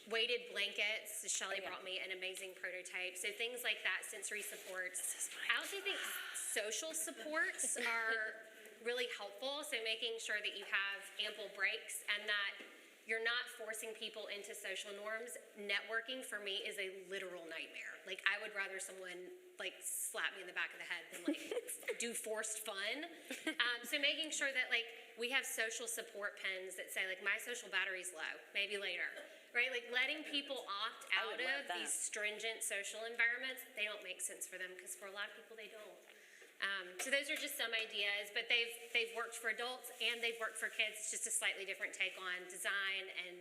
weighted blankets. Shelly brought me an amazing prototype. So things like that, sensory supports. I also think social supports are really helpful, so making sure that you have ample breaks and that you're not forcing people into social norms. Networking for me is a literal nightmare. Like I would rather someone like slap me in the back of the head than like do forced fun. So making sure that like we have social support pens that say like my social battery's low, maybe later, right? Like letting people opt out of these stringent social environments. They don't make sense for them because for a lot of people they don't. So those are just some ideas, but they've worked for adults and they've worked for kids. It's just a slightly different take on design and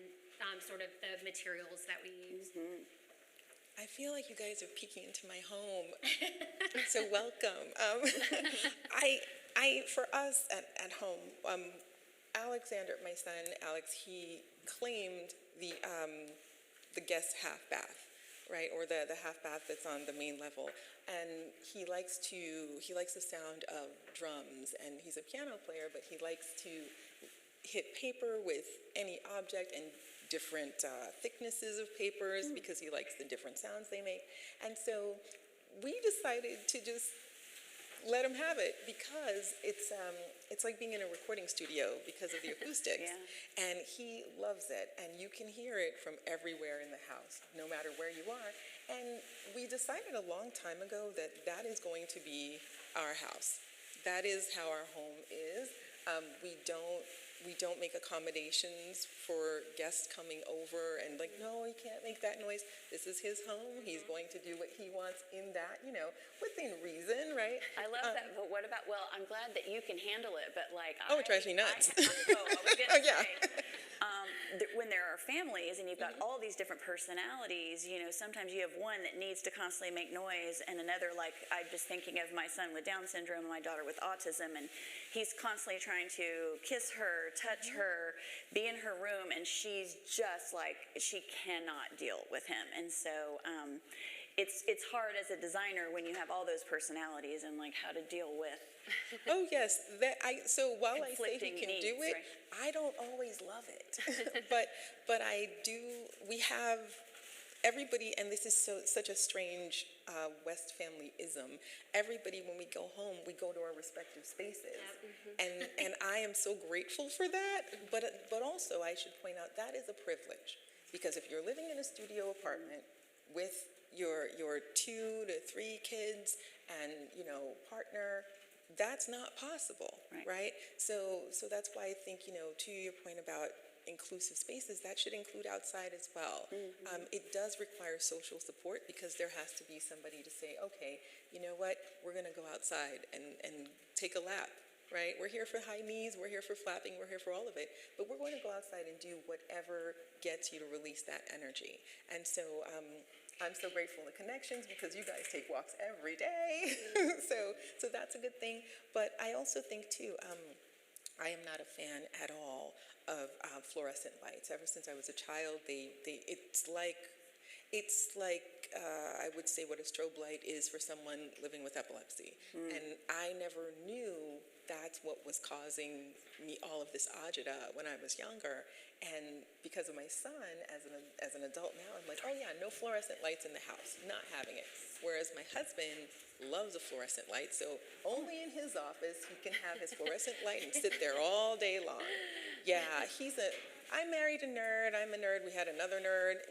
sort of the materials that we use. Mm-hmm. I feel like you guys are peeking into my home, so welcome. For us at home, Alexander, my son Alex, he claimed the guest half bath. Right, or the half bath that's on the main level, and he likes the sound of drums, and he's a piano player, but he likes to hit paper with any object and different thicknesses of papers because he likes the different sounds they make. And so we decided to just let him have it because it's like being in a recording studio because of the acoustics. Yeah. And he loves it, and you can hear it from everywhere in the house, no matter where you are. And we decided a long time ago that that is going to be our house. That is how our home is. We don't make accommodations for guests coming over and like, no, he can't make that noise. This is his home. He's going to do what he wants in that, within reason, right? I love that, but what about, well, I'm glad that you can handle it, but like, it drives me nuts. I was gonna Yeah. say, when there are families and you've got all these different personalities, sometimes you have one that needs to constantly make noise and another, like, I'm just thinking of my son with Down syndrome and my daughter with autism, and he's constantly trying to kiss her, touch her, be in her room, and she's just like, she cannot deal with him. And so it's hard as a designer when you have all those personalities and like how to deal with Oh yes, so while I say he conflicting can needs, do it, right? I don't always love it. but I do. We have everybody, and this is such a strange West family-ism. Everybody, when we go home, we go to our respective spaces, and I am so grateful for that. But also, I should point out that is a privilege, because if you're living in a studio apartment with your 2 to 3 kids and partner, that's not possible, right? So that's why I think, to your point about inclusive spaces, that should include outside as well. It does require social support because there has to be somebody to say, okay, you know what, we're gonna go outside and take a lap, right? We're here for high knees, we're here for flapping, we're here for all of it, but we're going to go outside and do whatever gets you to release that energy. And so I'm so grateful to Connections because you guys take walks every day. so that's a good thing. But I also think too, I am not a fan at all of fluorescent lights. Ever since I was a child, it's like I would say what a strobe light is for someone living with epilepsy. And I never knew that's what was causing me all of this agita when I was younger. And because of my son, as an adult now, I'm like, oh yeah, no fluorescent lights in the house, not having it. Whereas my husband loves a fluorescent light, so only in his office he can have his fluorescent light and sit there all day long. Yeah, I married a nerd, I'm a nerd, we had another nerd.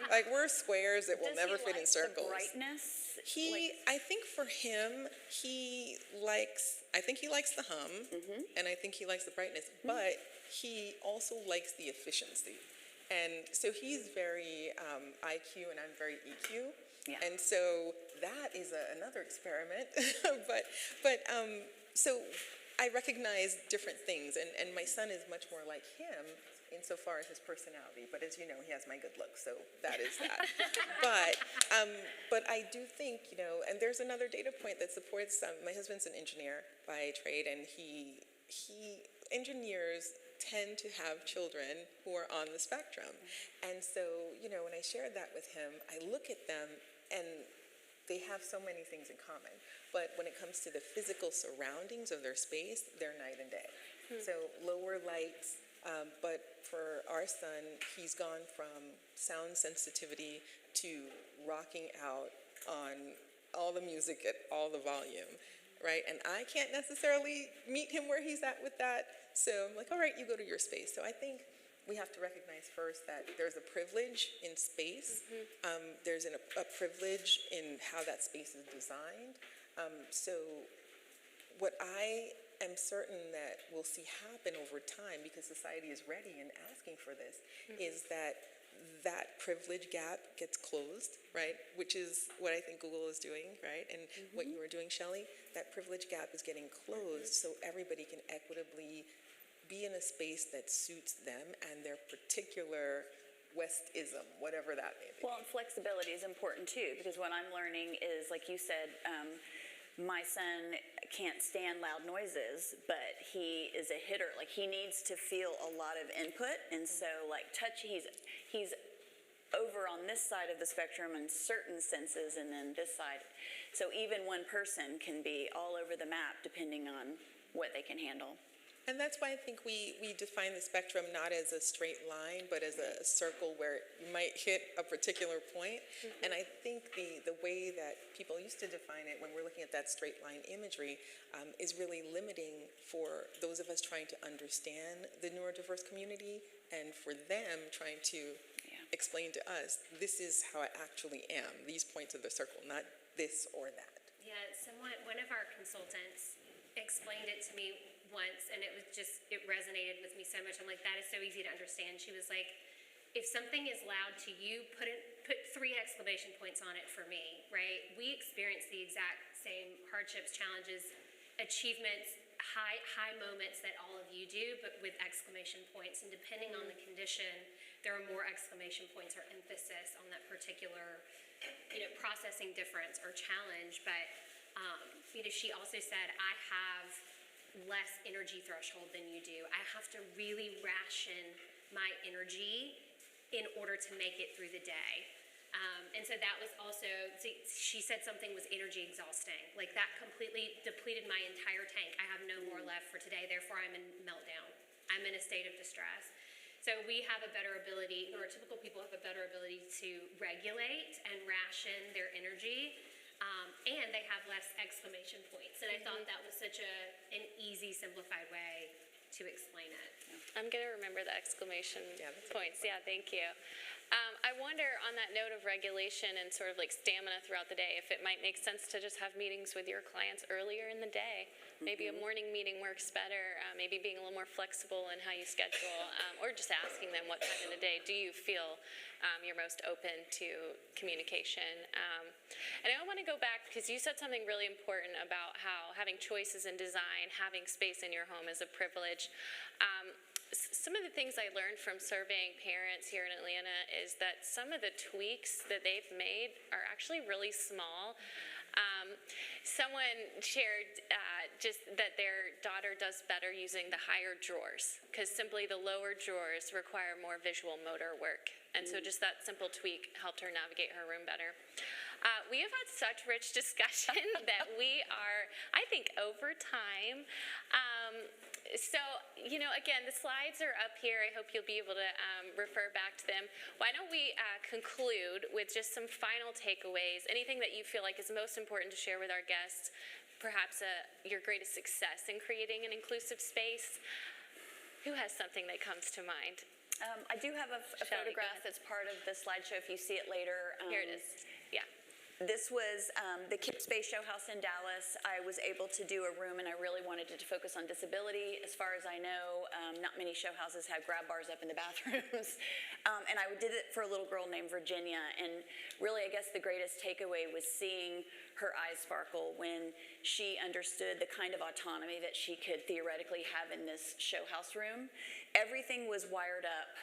We're squares that will never fit in circles. The brightness? I think for him, I think he likes the hum, and I think he likes the brightness, but he also likes the efficiency. And so he's very IQ and I'm very EQ. Yeah. And so that is another experiment. So I recognize different things, and my son is much more like him insofar as his personality. But as you know, he has my good looks, so that is that. But I do think, and there's another data point that supports. My husband's an engineer by trade, and he engineers tend to have children who are on the spectrum. And so, when I shared that with him, I look at them and they have so many things in common. But when it comes to the physical surroundings of their space, they're night and day. So lower lights, but for our son, he's gone from sound sensitivity to rocking out on all the music at all the volume, right? And I can't necessarily meet him where he's at with that. So I'm like, all right, you go to your space. So I think we have to recognize first that there's a privilege in space. There's a privilege in how that space is designed. So what I am certain that we'll see happen over time, because society is ready and asking for this, is that privilege gap gets closed, right? Which is what I think Google is doing, right? And what you were doing, Shelly, that privilege gap is getting closed so everybody can equitably be in a space that suits them and their particular Westism, whatever that may be. Well, and flexibility is important too, because what I'm learning is, like you said, my son can't stand loud noises, but he is a hitter. Like, he needs to feel a lot of input, and so like touch, he's over on this side of the spectrum in certain senses, and then this side. So even one person can be all over the map depending on what they can handle. And that's why I think we define the spectrum not as a straight line, but as a circle where you might hit a particular point. And I think the way that people used to define it when we're looking at that straight line imagery is really limiting for those of us trying to understand the neurodiverse community, and for them trying to explain to us, this is how I actually am, these points of the circle, not this or that. Yeah, one of our consultants explained it to me once, and it resonated with me so much. I'm like, that is so easy to understand. She was like, if something is loud to you, put 3 exclamation points on it for me, right? We experience the exact same hardships, challenges, achievements, high moments that all of you do, but with exclamation points. And depending on the condition, there are more exclamation points or emphasis on that particular, processing difference or challenge. But, she also said, I have less energy threshold than you do. I have to really ration my energy in order to make it through the day. And so that was also, she said something was energy exhausting. Like, that completely depleted my entire tank. I have no more left for today, therefore I'm in meltdown. I'm in a state of distress. So we have a better ability, neurotypical people have a better ability to regulate and ration their energy, and they have less exclamation points. And I thought that was such an easy, simplified way to explain it. I'm going to remember the exclamation points. Yeah, thank you. I wonder, on that note of regulation and sort of like stamina throughout the day, if it might make sense to just have meetings with your clients earlier in the day. Maybe a morning meeting works better, maybe being a little more flexible in how you schedule, or just asking them what time of the day do you feel you're most open to communication. And I want to go back, because you said something really important about how having choices in design, having space in your home is a privilege. Some of the things I learned from surveying parents here in Atlanta is that some of the tweaks that they've made are actually really small. Someone shared just that their daughter does better using the higher drawers, because simply the lower drawers require more visual motor work. And so just that simple tweak helped her navigate her room better. We have had such rich discussion that we are, I think, over time. So, again, the slides are up here. I hope you'll be able to refer back to them. Why don't we conclude with just some final takeaways, anything that you feel like is most important to share with our guests, perhaps your greatest success in creating an inclusive space. Who has something that comes to mind? I do have a Shelly, photograph that's part of the slideshow if you see it later. Here it is. Yeah. This was the Kip Space Show House in Dallas. I was able to do a room, and I really wanted it to focus on disability. As far as I know, not many show houses have grab bars up in the bathrooms. And I did it for a little girl named Virginia. And really, I guess the greatest takeaway was seeing her eyes sparkle when she understood the kind of autonomy that she could theoretically have in this show house room. Everything was wired up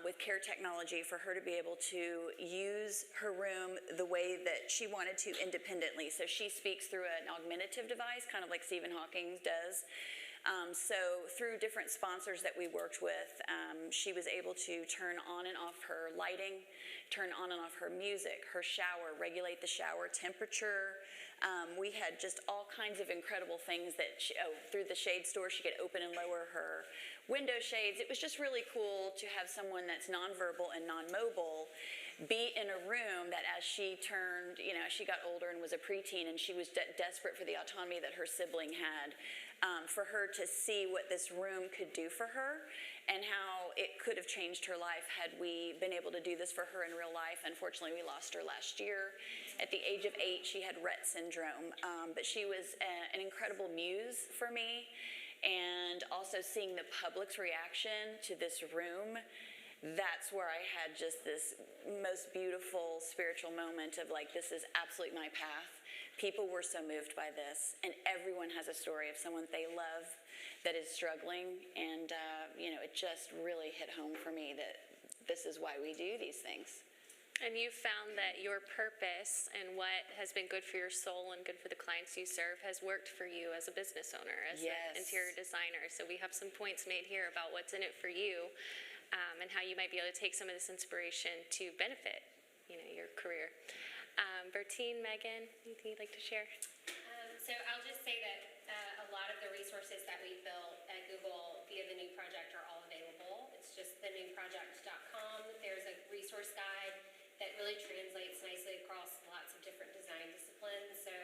with care technology for her to be able to use her room the way that she wanted to independently. So she speaks through an augmentative device, kind of like Stephen Hawking does. So through different sponsors that we worked with, she was able to turn on and off her lighting, turn on and off her music, her shower, regulate the shower temperature. We had just all kinds of incredible things that through the shade store, she could open and lower her window shades. It was just really cool to have someone that's nonverbal and non-mobile be in a room that as she turned, as she got older and was a preteen, and she was desperate for the autonomy that her sibling had, for her to see what this room could do for her and how it could have changed her life had we been able to do this for her in real life. Unfortunately, we lost her last year. At the age of 8, she had Rett syndrome, but she was an incredible muse for me. And also seeing the public's reaction to this room, that's where I had just this most beautiful spiritual moment of like, this is absolutely my path. People were so moved by this, and everyone has a story of someone they love that is struggling, and it just really hit home for me that this is why we do these things. And you found that your purpose and what has been good for your soul and good for the clients you serve has worked for you as a business owner, as an interior designer. So we have some points made here about what's in it for you, and how you might be able to take some of this inspiration to benefit, your career. Berthine, Megan, anything you'd like to share? So I'll just say that a a lot of the resources that we built at Google via the new project are all available. It's just thenewproject.com. There's a resource guide that really translates nicely across lots of different design disciplines. So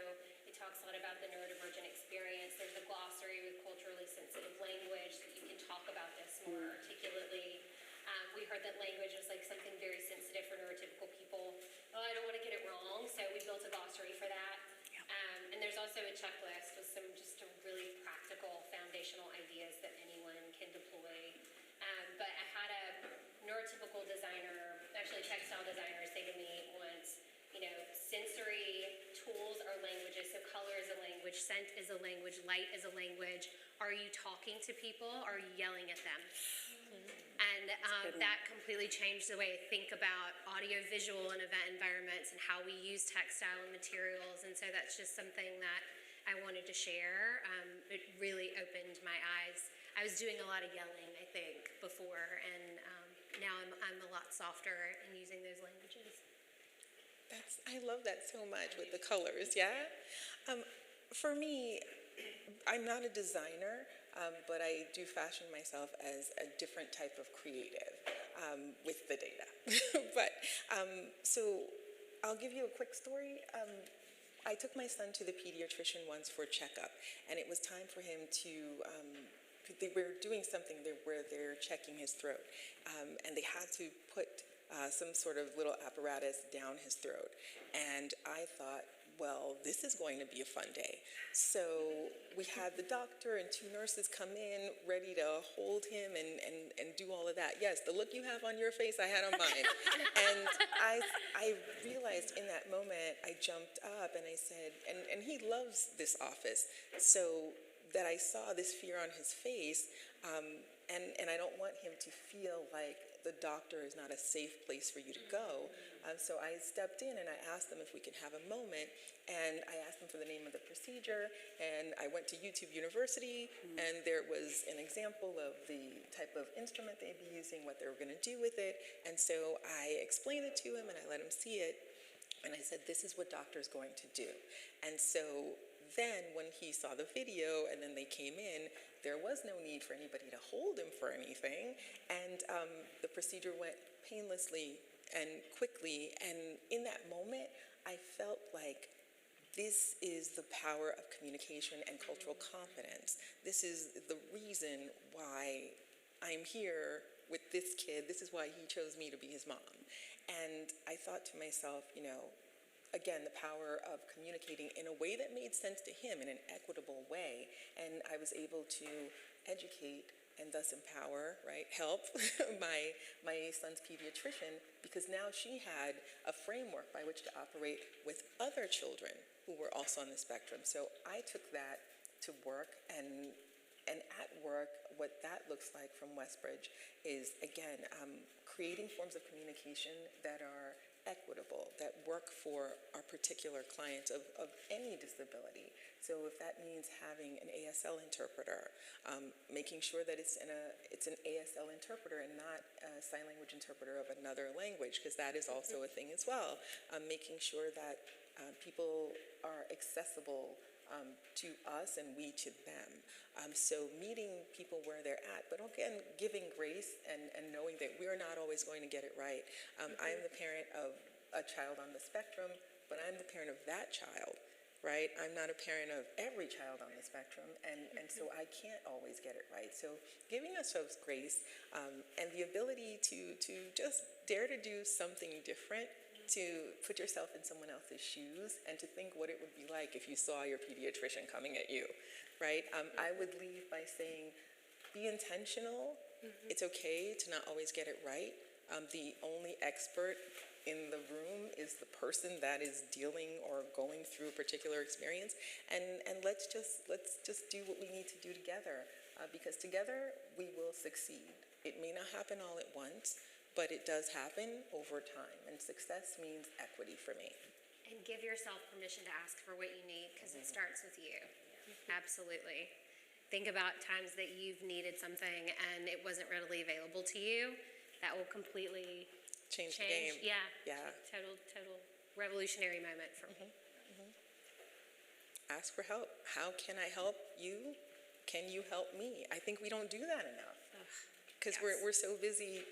it talks a lot about the neurodivergent experience. There's a glossary with culturally sensitive language that you can talk about this more articulately. We heard that language was like something very sensitive for neurotypical people. Oh, I don't want to get it wrong, so we built a glossary for that. And there's also a checklist with some just really practical foundational ideas that anyone can deploy. But I had a neurotypical designer, actually textile designer, say to me once, you know, sensory tools are languages, so color is a language, scent is a language, light is a language. Are you talking to people? Are you yelling at them? And that completely changed the way I think about audio-visual and event environments and how we use textile and materials. And so that's just something that I wanted to share. It really opened my eyes. I was doing a lot of yelling, I think, before, and now I'm a lot softer in using those languages. I love that so much with the colors, yeah? For me, I'm not a designer, but I do fashion myself as a different type of creative with the data. So I'll give you a quick story. I took my son to the pediatrician once for a checkup, and it was time for him to, they were doing something where they're checking his throat, and they had to put some sort of little apparatus down his throat. And I thought, well, this is going to be a fun day. So we had the doctor and 2 nurses come in ready to hold him and do all of that. Yes, the look you have on your face, I had on mine. And I realized in that moment, I jumped up and I said, and he loves this office, so that I saw this fear on his face, and I don't want him to feel like the doctor is not a safe place for you to go. So I stepped in and I asked them if we could have a moment, and I asked them for the name of the procedure, and I went to YouTube University, and there was an example of the type of instrument they'd be using, what they were gonna do with it, and so I explained it to him and I let him see it, and I said, this is what doctor's going to do. And so then when he saw the video and then they came in, there was no need for anybody to hold him for anything, and the procedure went painlessly and quickly, and in that moment I felt like this is the power of communication and cultural competence. This is the reason why I'm here with this kid. This is why he chose me to be his mom. And I thought to myself, you know, again, the power of communicating in a way that made sense to him in an equitable way. And I was able to educate and thus empower, right, help my son's pediatrician, because now she had a framework by which to operate with other children who were also on the spectrum. So I took that to work, and at work, what that looks like from Westbridge is, again, creating forms of communication that are equitable, that work for our particular clients of any disability. So if that means having an ASL interpreter, making sure that it's an ASL interpreter and not a sign language interpreter of another language, because that is also a thing as well. Making sure that people are accessible to us and we to them. So meeting people where they're at, but again, giving grace and knowing that we're not always going to get it right. I'm the parent of a child on the spectrum, but I'm the parent of that child, right? I'm not a parent of every child on the spectrum, and so I can't always get it right. So giving ourselves grace and the ability to just dare to do something different, to put yourself in someone else's shoes and to think what it would be like if you saw your pediatrician coming at you, right? I would leave by saying, be intentional. It's okay to not always get it right. The only expert in the room is the person that is dealing or going through a particular experience, and let's just do what we need to do together, because together we will succeed. It may not happen all at once, but it does happen over time, and success means equity for me. And give yourself permission to ask for what you need, because it starts with you. Absolutely. Think about times that you've needed something and it wasn't readily available to you. That will completely change the game. Yeah. Total revolutionary moment for me. ask for help. How can I help you? Can you help me? I think we don't do that enough because we're so busy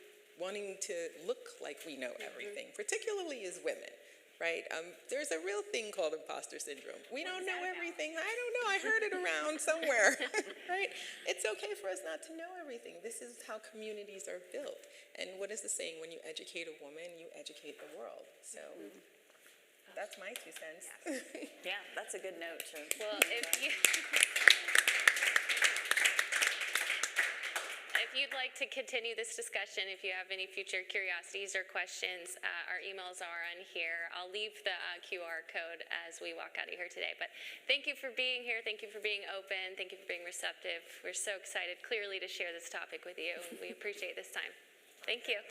wanting to look like we know everything, particularly as women. Right? There's a real thing called imposter syndrome. We don't know everything. I don't know. I heard it around somewhere. Right? It's okay for us not to know everything. This is how communities are built. And what is the saying? When you educate a woman, you educate the world. So that's my 2 cents. Yeah, that's a good note to. Well, if you'd like to continue this discussion, if you have any future curiosities or questions, our emails are on here. I'll leave the QR code as we walk out of here today. But thank you for being here. Thank you for being open. Thank you for being receptive. We're so excited, clearly, to share this topic with you. We appreciate this time. Thank you.